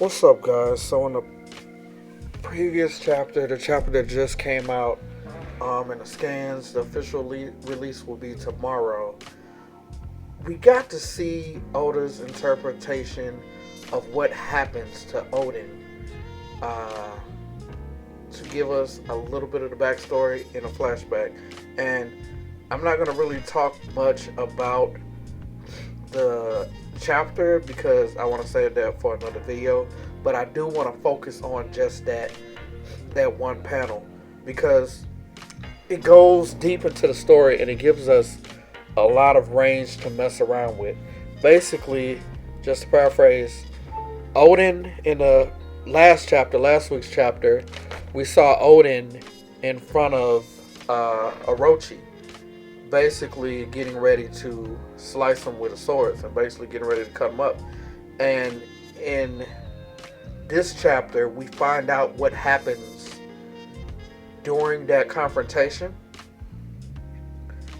What's up, guys? So, in the previous chapter, the chapter that just came out, in the scans, the official release will be tomorrow. We got to see Oda's interpretation of what happens to Oden, uh, to give us a little bit of the backstory in a flashback. And I'm not gonna really talk much about the chapter because I want to save that for another video. But I do want to focus on just that one panel because it goes deep into the story and it gives us a lot of range to mess around with. Basically, just to paraphrase, Oden in the last week's chapter, we saw Oden in front of Orochi, basically getting ready to slice him with the swords and basically getting ready to cut him up. And in this chapter, we find out what happens during that confrontation.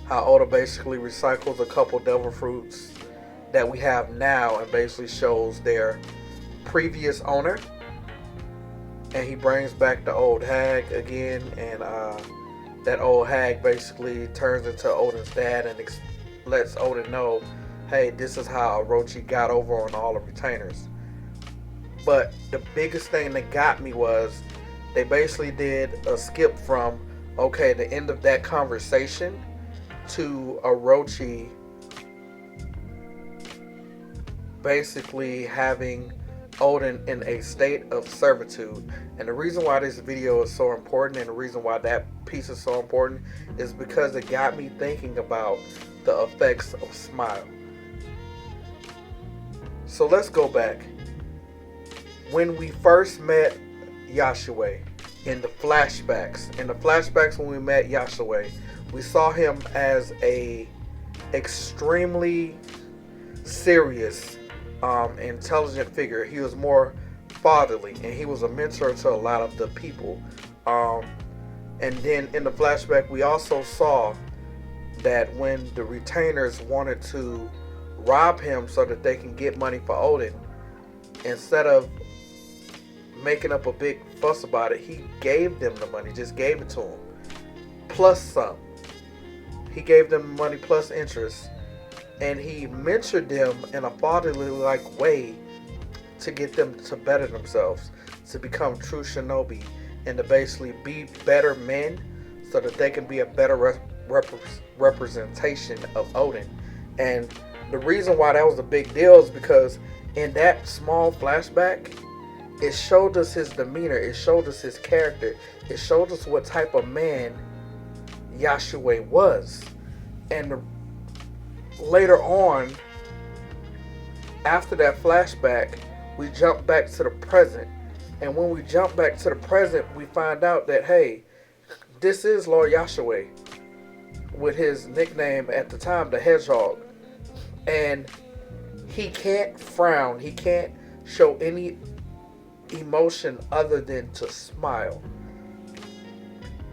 How Oda basically recycles a couple devil fruits that we have now and basically shows their previous owner. And he brings back the old hag again, and that old hag basically turns into Oden's dad and lets Oden know, hey, this is how Orochi got over on all the retainers. But the biggest thing that got me was they basically did a skip from, okay, the end of that conversation to Orochi basically having Oden in a state of servitude. And the reason why this video is so important and the reason why that piece is so important is because it got me thinking about the effects of smile. So let's go back. When we first met Yasuie in the flashbacks, when we met Yasuie, we saw him as a extremely serious, intelligent figure. He was more fatherly and he was a mentor to a lot of the people. And then in the flashback, we also saw that when the retainers wanted to rob him so that they can get money for Oden, instead of making up a big fuss about it, he gave them the money, just gave it to them, plus some. He gave them money plus interest, and he mentored them in a fatherly-like way to get them to better themselves, to become true shinobi, and to basically be better men so that they can be a better representation of Oden. And the reason why that was a big deal is because in that small flashback, it showed us his demeanor, it showed us his character, it showed us what type of man Yasuie was. And later on, after that flashback, we jump back to the present. And when we jump back to the present, we find out that, hey, this is Lord Yasuie, with his nickname at the time, the Hedgehog. And he can't frown, he can't show any emotion other than to smile.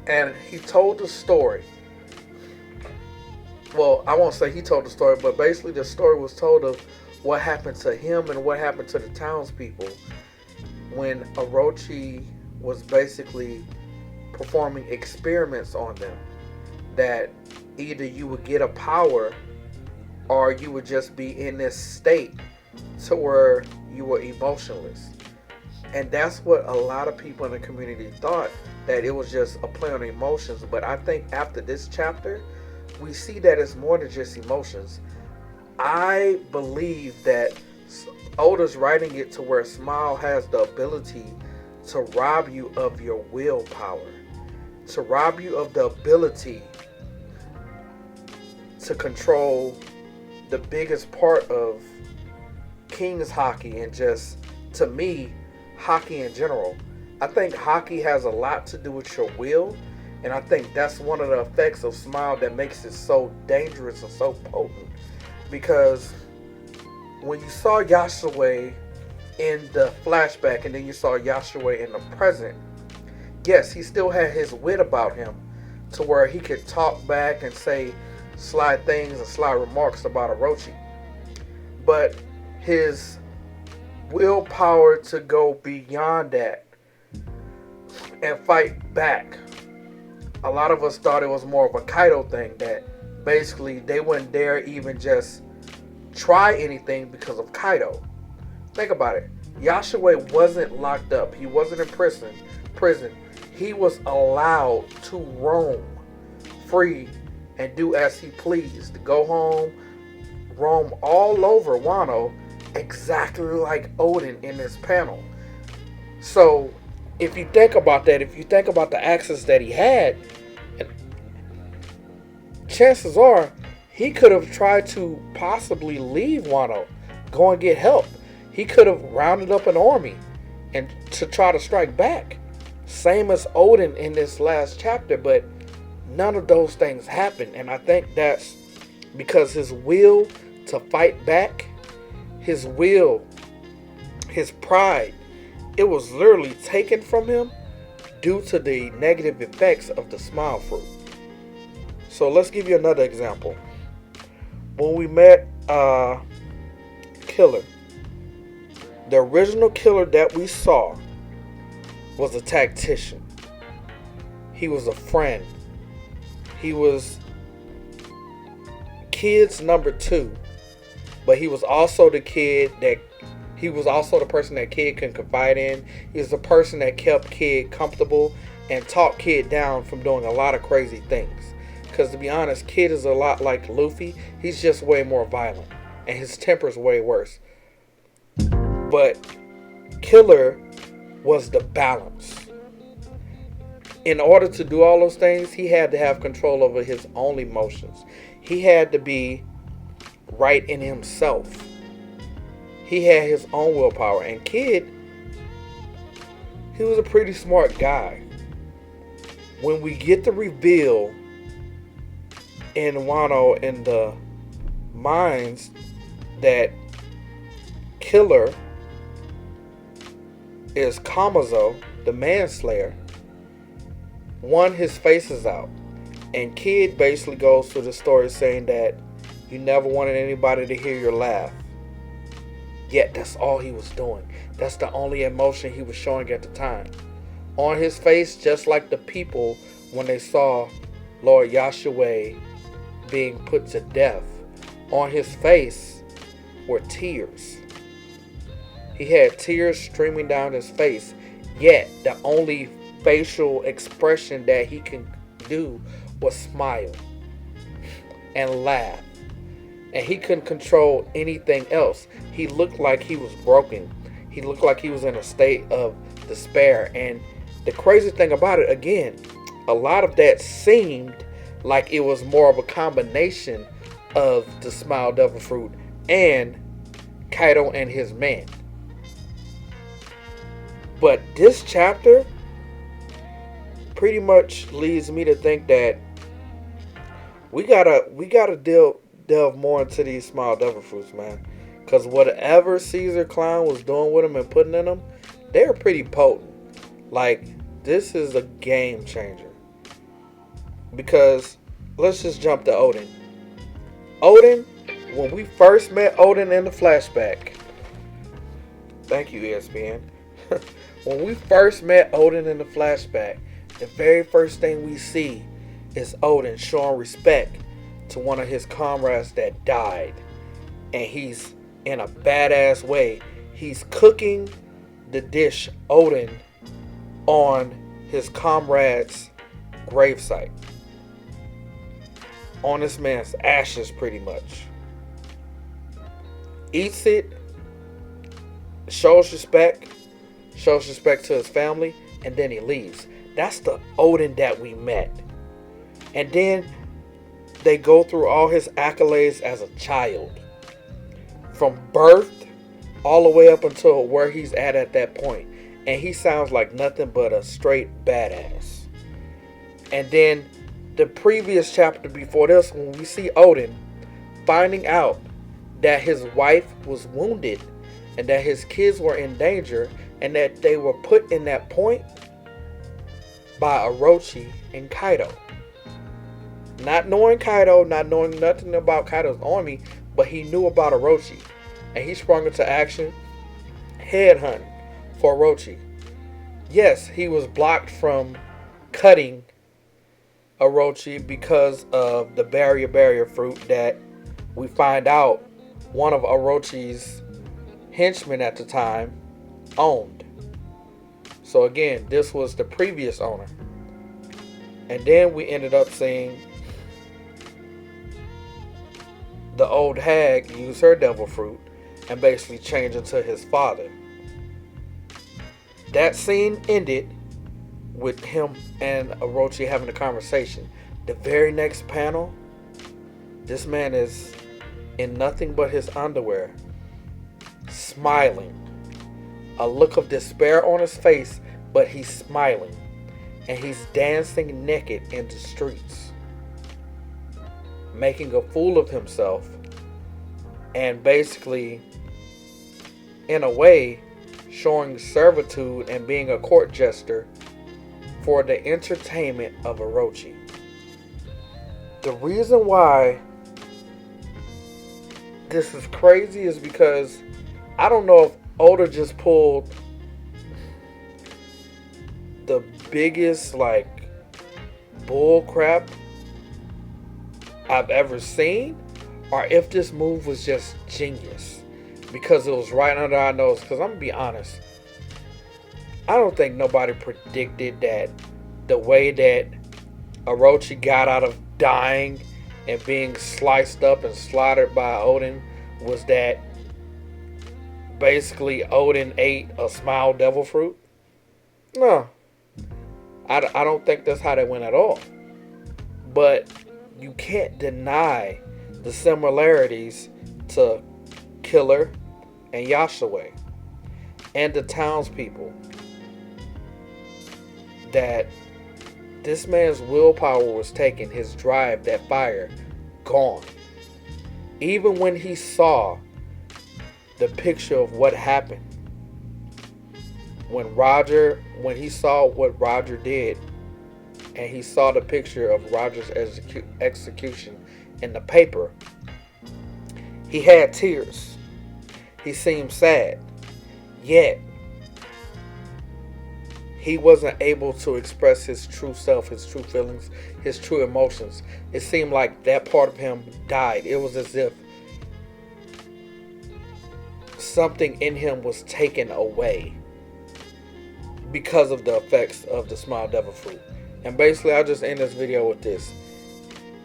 And he told the story. Well, I won't say he told the story, but basically the story was told of what happened to him and what happened to the townspeople when Orochi was basically performing experiments on them. That either you would get a power or you would just be in this state to where you were emotionless. And that's what a lot of people in the community thought, that it was just a play on emotions. But I think after this chapter, we see that it's more than just emotions. I believe that Oda's writing it to where Smile has the ability to rob you of your willpower, to rob you of the ability to control the biggest part of King's hockey and just, to me, hockey in general. I think hockey has a lot to do with your will, and I think that's one of the effects of Smile that makes it so dangerous and so potent. Because when you saw Yasuie in the flashback and then you saw Yasuie in the present, yes, he still had his wit about him to where he could talk back and say sly things and sly remarks about Orochi. But his willpower to go beyond that and fight back. A lot of us thought it was more of a Kaido thing, that basically they wouldn't dare even just try anything because of Kaido. Think about it. Yasuie wasn't locked up. He wasn't in prison. He was allowed to roam free and do as he pleased. Go home, roam all over Wano, exactly like Oden in this panel. So if you think about that, if you think about the access that he had, chances are he could have tried to possibly leave Wano, go and get help. He could have rounded up an army and to try to strike back. Same as Oden in this last chapter, but none of those things happened. And I think that's because his will to fight back, his will, his pride, it was literally taken from him due to the negative effects of the smile fruit. So let's give you another example. When we met Killer, the original Killer that we saw was a tactician. He was a friend. He was Kid's number 2. But he was also the person that Kid can confide in. He was the person that kept Kid comfortable and talked Kid down from doing a lot of crazy things. Because to be honest, Kid is a lot like Luffy. He's just way more violent. And his temper's way worse. But Killer was the balance. In order to do all those things, he had to have control over his own emotions. He had to be right in himself. He had his own willpower. And Kid, he was a pretty smart guy. When we get the reveal in Wano in the mines that Killer is Kamazo, the manslayer, one, his face is out. And Kid basically goes through the story saying that you never wanted anybody to hear your laugh. Yet that's all he was doing. That's the only emotion he was showing at the time. On his face, just like the people when they saw Lord Yasuie being put to death, on his face were tears. He had tears streaming down his face. Yet the only facial expression that he can do was smile and laugh. And he couldn't control anything else. He looked like he was broken. He looked like he was in a state of despair. And the crazy thing about it, again, a lot of that seemed like it was more of a combination of the Smile Devil Fruit and Kaido and his men. But this chapter pretty much leads me to think that we gotta delve more into these Smile Devil Fruits, man. Because whatever Caesar Clown was doing with them and putting in them, they're pretty potent. Like, this is a game changer. Because let's just jump to Oden. Oden, when we first met Oden in the flashback, thank you, ESPN. When we first met Oden in the flashback, the very first thing we see is Oden showing respect to one of his comrades that died. And he's in a badass way. He's cooking the dish Oden on his comrade's gravesite. On this man's ashes, pretty much. Eats it, shows respect to his family, and then he leaves. That's the Oden that we met. And then they go through all his accolades as a child. From birth all the way up until where he's at that point. And he sounds like nothing but a straight badass. And then the previous chapter before this, when we see Oden finding out that his wife was wounded and that his kids were in danger and that they were put in that point by Orochi and Kaido. Not knowing Kaido, not knowing nothing about Kaido's army, but he knew about Orochi. And he sprung into action, headhunting for Orochi. Yes, he was blocked from cutting Orochi because of the barrier fruit that we find out one of Orochi's henchmen at the time owned. So again, this was the previous owner. And then we ended up seeing the old hag use her devil fruit and basically change into his father. That scene ended with him and Orochi having a conversation. The very next panel, this man is in nothing but his underwear, smiling. A look of despair on his face, but he's smiling. And he's dancing naked in the streets, making a fool of himself, and basically, in a way, showing servitude and being a court jester for the entertainment of Orochi. The reason why this is crazy is because I don't know if Oda just pulled the biggest bull crap I've ever seen, or if this move was just genius because it was right under our nose. Because I'm gonna be honest, I don't think nobody predicted that the way that Orochi got out of dying and being sliced up and slaughtered by Oden was that basically Oden ate a smile devil fruit. No, I don't think that's how that went at all. But you can't deny the similarities to Killer and Yasuie and the townspeople, that this man's willpower was taken, his drive, that fire, gone. Even when he saw the picture of what happened, when he saw what Roger did, and he saw the picture of Roger's execution in the paper, he had tears. He seemed sad. Yet, he wasn't able to express his true self, his true feelings, his true emotions. It seemed like that part of him died. It was as if something in him was taken away because of the effects of the smile devil fruit. And basically, I'll just end this video with this.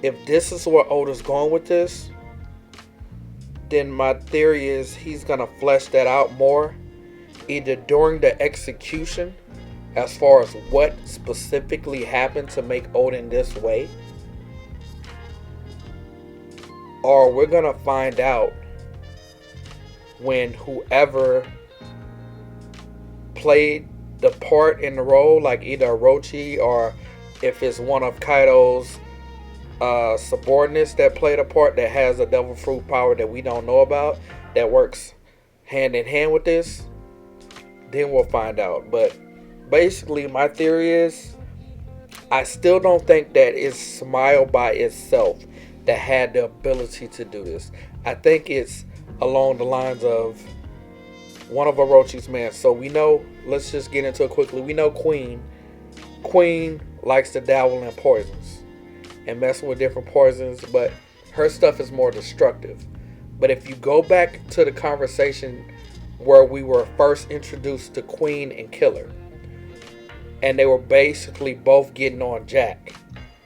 If this is where Oda's going with this, then my theory is he's going to flesh that out more, either during the execution, as far as what specifically happened to make Oden this way, or we're going to find out when whoever played the part in the role, like either Orochi or if it's one of Kaido's subordinates that played a part that has a devil fruit power that we don't know about, that works hand in hand with this, then we'll find out. But basically, my theory is, I still don't think that it's Smile by itself that had the ability to do this. I think it's along the lines of one of Orochi's men. So we know, let's just get into it quickly. We know Queen likes to dabble in poisons and messing with different poisons, but her stuff is more destructive. But if you go back to the conversation where we were first introduced to Queen and Killer, and they were basically both getting on Jack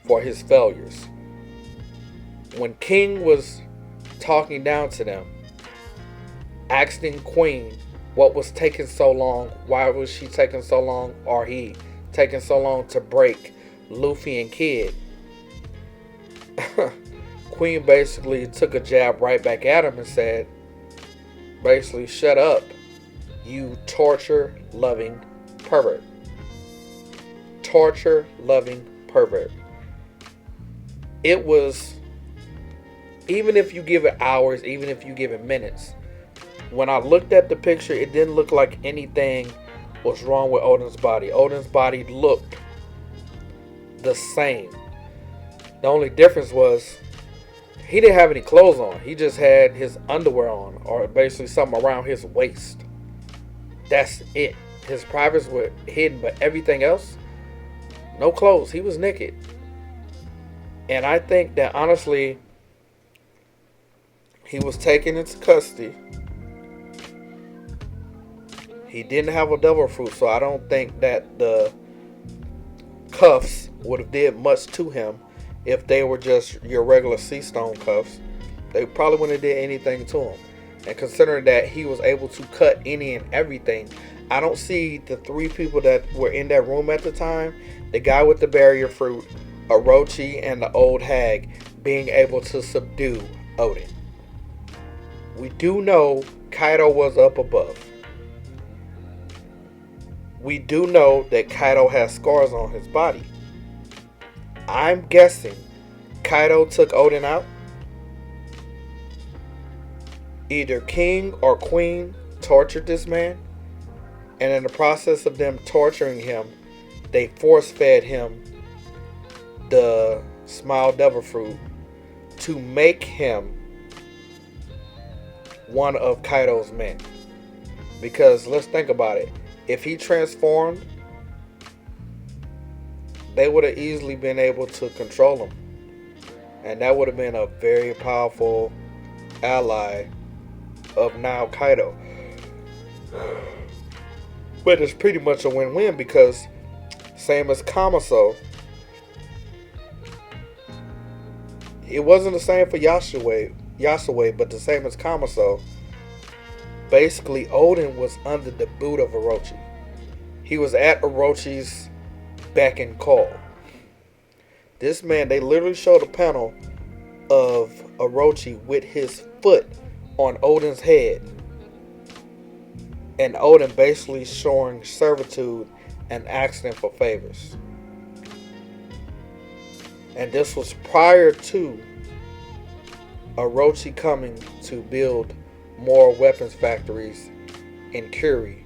for his failures, when King was talking down to them, asking Queen what was taking so long, why was she taking so long, or he taking so long to break Luffy and Kid, Queen basically took a jab right back at him and said, basically, shut up, you torture-loving pervert. Torture-loving pervert. It was, even if you give it hours, even if you give it minutes, when I looked at the picture, it didn't look like anything was wrong with Oden's body. Oden's body looked the same. The only difference was he didn't have any clothes on. He just had his underwear on, or basically something around his waist. That's it. His privates were hidden, but everything else, no clothes. He was naked. And I think that honestly, he was taken into custody. He didn't have a devil fruit, so I don't think that the cuffs would have did much to him if they were just your regular sea stone cuffs. They probably wouldn't have did anything to him. And considering that he was able to cut any and everything, I don't see the three people that were in that room at the time, the guy with the barrier fruit, Orochi, and the old hag, being able to subdue Oden. We do know Kaido was up above. We do know that Kaido has scars on his body. I'm guessing Kaido took Oden out. Either king or queen tortured this man, and in the process of them torturing him, they force-fed him the Smile Devil Fruit to make him one of Kaido's men. Because let's think about it. If he transformed, they would have easily been able to control him. And that would have been a very powerful ally of now Kaido. But it's pretty much a win-win because same as Kamaso, it wasn't the same for Yasuie, but the same as Kamaso. Basically, Oden was under the boot of Orochi. He was at Orochi's beck and call. This man, they literally showed a panel of Orochi with his foot on Oden's head. And Oden basically showing servitude and asking for favors. And this was prior to Orochi coming to build more weapons factories in Curie,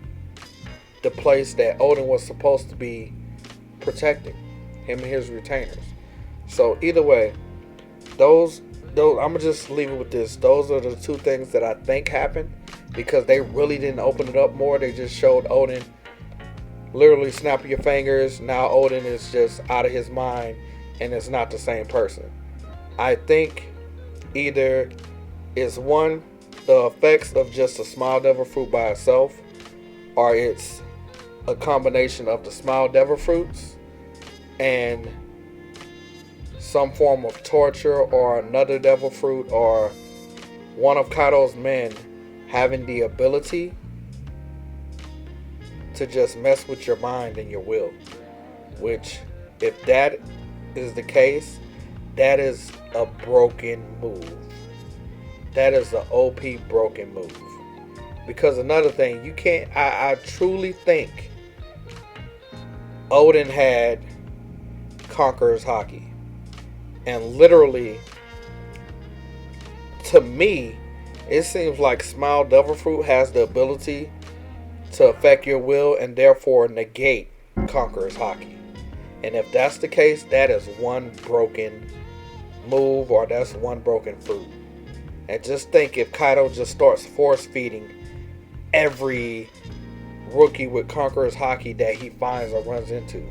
the place that Oden was supposed to be protecting, him and his retainers. So either way, those I'm gonna just leave it with this. Those are the two things that I think happened, because they really didn't open it up more. They just showed Oden literally snapping your fingers. Now Oden is just out of his mind and it's not the same person. I think either it's one, the effects of just a Smile Devil Fruit by itself, or it's a combination of the Smile Devil Fruits and some form of torture, or another Devil Fruit, or one of Kaido's men having the ability to just mess with your mind and your will. Which, if that is the case, that is a broken move. That is an OP broken move. Because another thing, you can't, I truly think Oden had Conqueror's Haki. And literally, to me, it seems like Smile Devil Fruit has the ability to affect your will and therefore negate Conqueror's Haki. And if that's the case, that is one broken move, or that's one broken fruit. And just think if Kaido just starts force feeding every rookie with Conqueror's Haki that he finds or runs into.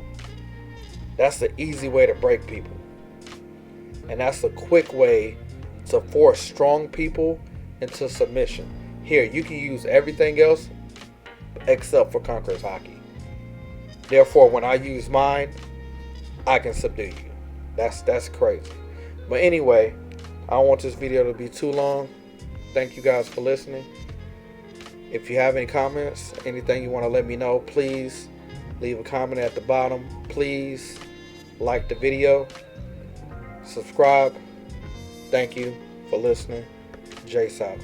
That's the easy way to break people. And that's a quick way to force strong people into submission. Here, you can use everything else except for Conqueror's Haki. Therefore, when I use mine, I can subdue you. That's crazy. But anyway, I don't want this video to be too long. Thank you guys for listening. If you have any comments, anything you want to let me know, please leave a comment at the bottom. Please like the video. Subscribe. Thank you for listening. Jace out.